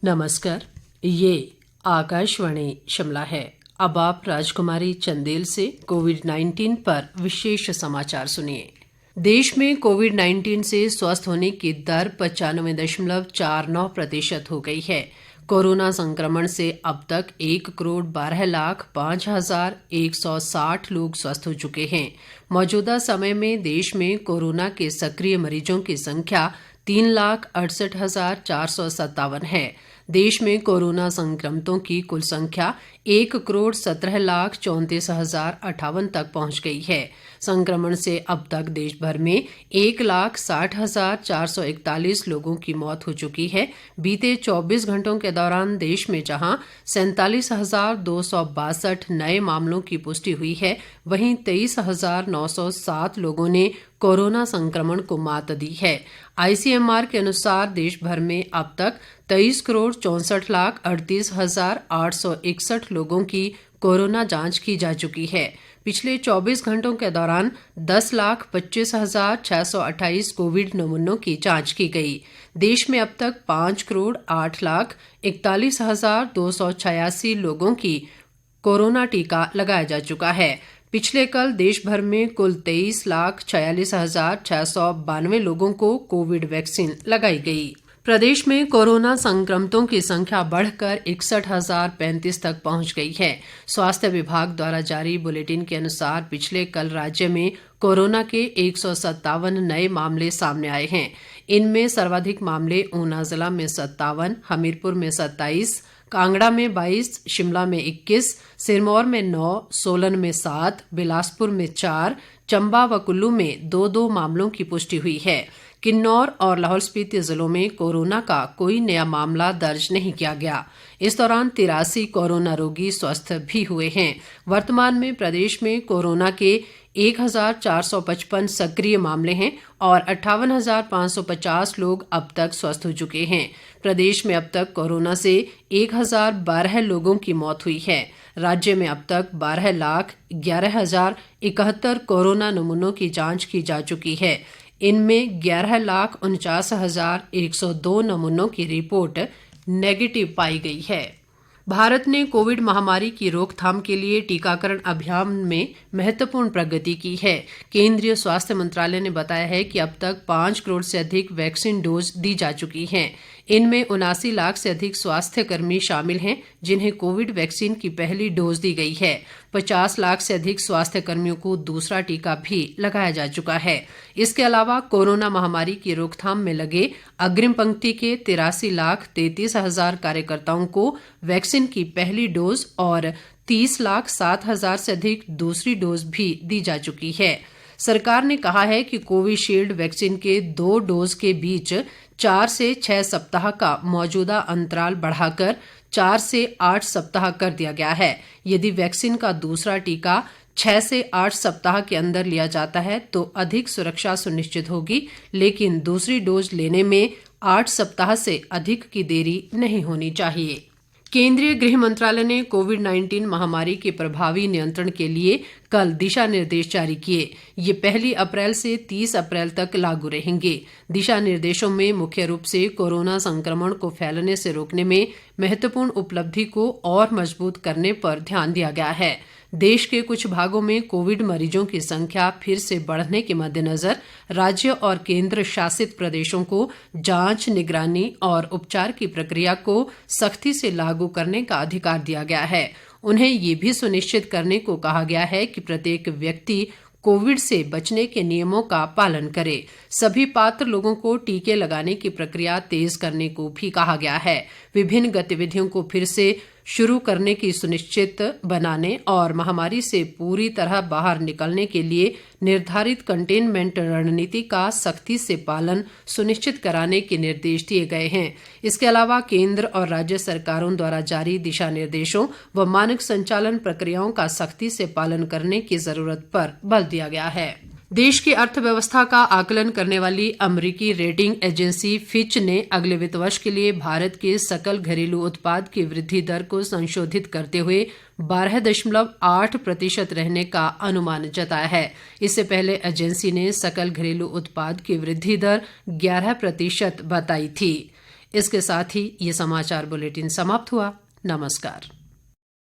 नमस्कार, ये आकाशवाणी शिमला है। अब आप राजकुमारी चंदेल से कोविड-19 पर विशेष समाचार सुनिए। देश में कोविड-19 से स्वस्थ होने की दर 95.49% हो गई है। कोरोना संक्रमण से अब तक 1,12,05,160 लोग स्वस्थ हो चुके हैं। मौजूदा समय में देश में कोरोना के सक्रिय मरीजों की संख्या 3,68,457 है। देश में कोरोना संक्रमितों की कुल संख्या 1,17,34,58 तक पहुंच गई है। संक्रमण से अब तक देश भर में 1,60,441 लोगों की मौत हो चुकी है। बीते 24 घंटों के दौरान देश में जहां 47,262 नए मामलों की पुष्टि हुई है, वहीं 23,907 लोगों ने कोरोना संक्रमण को मात दी है। आईसीएमआर के अनुसार देश भर में अब तक 23,64,38,861 लोगों की कोरोना जांच की जा चुकी है। पिछले 24 घंटों के दौरान 10,25,628 कोविड नमूनों की जांच की गई। देश में अब तक 5,08,41,286 लोगों की कोरोना टीका लगाया जा चुका है। पिछले कल देश भर में कुल 23,46,692 लोगों को कोविड वैक्सीन लगाई गई। प्रदेश में कोरोना संक्रमितों की संख्या बढ़कर 61,035 तक पहुंच गई है। स्वास्थ्य विभाग द्वारा जारी बुलेटिन के अनुसार पिछले कल राज्य में कोरोना के 157 नए मामले सामने आए हैं। इनमें सर्वाधिक मामले ऊना जिला में 57, हमीरपुर में 27, कांगड़ा में 22, शिमला में 21, सिरमौर में 9, सोलन में 7, बिलासपुर में 4, चंबा व कुल्लू में 2-2 मामलों की पुष्टि हुई है। किन्नौर और लाहौल स्पीति जिलों में कोरोना का कोई नया मामला दर्ज नहीं किया गया। इस दौरान 83 कोरोना रोगी स्वस्थ भी हुए हैं। वर्तमान में प्रदेश में कोरोना के 1,455 सक्रिय मामले हैं और 58,550 लोग अब तक स्वस्थ हो चुके हैं। प्रदेश में अब तक कोरोना से 1,012 लोगों की मौत हुई है। राज्य में अब तक 12,11,071 कोरोना नमूनों की जांच की जा चुकी है। इनमें 11,49,102 नमूनों की रिपोर्ट नेगेटिव पाई गई है। भारत ने कोविड महामारी की रोकथाम के लिए टीकाकरण अभियान में महत्वपूर्ण प्रगति की है। केंद्रीय स्वास्थ्य मंत्रालय ने बताया है कि अब तक 5 करोड़ से अधिक वैक्सीन डोज दी जा चुकी हैं। इनमें 79 लाख से अधिक स्वास्थ्य कर्मी शामिल हैं जिन्हें कोविड वैक्सीन की पहली डोज दी गई है। 50 लाख से अधिक स्वास्थ्य कर्मियों को दूसरा टीका भी लगाया जा चुका है। इसके अलावा कोरोना महामारी की रोकथाम में लगे अग्रिम पंक्ति के 83,33,000 कार्यकर्ताओं को वैक्सीन की पहली डोज और 30,07,000 से अधिक दूसरी डोज भी दी जा चुकी है। सरकार ने कहा है कि कोविशील्ड वैक्सीन के 2 डोज के बीच 4 से 6 सप्ताह का मौजूदा अंतराल बढ़ाकर 4 से 8 सप्ताह कर दिया गया है। यदि वैक्सीन का दूसरा टीका 6 से 8 सप्ताह के अंदर लिया जाता है तो अधिक सुरक्षा सुनिश्चित होगी, लेकिन दूसरी डोज लेने में 8 सप्ताह से अधिक की देरी नहीं होनी चाहिए। केंद्रीय गृह मंत्रालय ने कोविड-19 महामारी के प्रभावी नियंत्रण के लिए कल दिशा निर्देश जारी किए। ये 1 अप्रैल से 30 अप्रैल तक लागू रहेंगे। दिशा निर्देशों में मुख्य रूप से कोरोना संक्रमण को फैलने से रोकने में महत्वपूर्ण उपलब्धि को और मजबूत करने पर ध्यान दिया गया है। देश के कुछ भागों में कोविड मरीजों की संख्या फिर से बढ़ने के मद्देनजर राज्य और केंद्र शासित प्रदेशों को जांच, निगरानी और उपचार की प्रक्रिया को सख्ती से लागू करने का अधिकार दिया गया है। उन्हें ये भी सुनिश्चित करने को कहा गया है कि प्रत्येक व्यक्ति कोविड से बचने के नियमों का पालन करे। सभी पात्र लोगों को टीके लगाने की प्रक्रिया तेज करने को भी कहा गया है। विभिन्न गतिविधियों को फिर से शुरू करने की सुनिश्चित बनाने और महामारी से पूरी तरह बाहर निकलने के लिए निर्धारित कंटेनमेंट रणनीति का सख्ती से पालन सुनिश्चित कराने के निर्देश दिए गए हैं। इसके अलावा केंद्र और राज्य सरकारों द्वारा जारी दिशा निर्देशों व मानक संचालन प्रक्रियाओं का सख्ती से पालन करने की जरूरत पर बल दिया गया है। देश की अर्थव्यवस्था का आकलन करने वाली अमेरिकी रेटिंग एजेंसी फिच ने अगले वित्त वर्ष के लिए भारत के सकल घरेलू उत्पाद की वृद्धि दर को संशोधित करते हुए 12.8% रहने का अनुमान जताया है। इससे पहले एजेंसी ने सकल घरेलू उत्पाद की वृद्धि दर 11% बताई थी। इसके साथ ही ये समाचार बुलेटिन समाप्त हुआ। नमस्कार।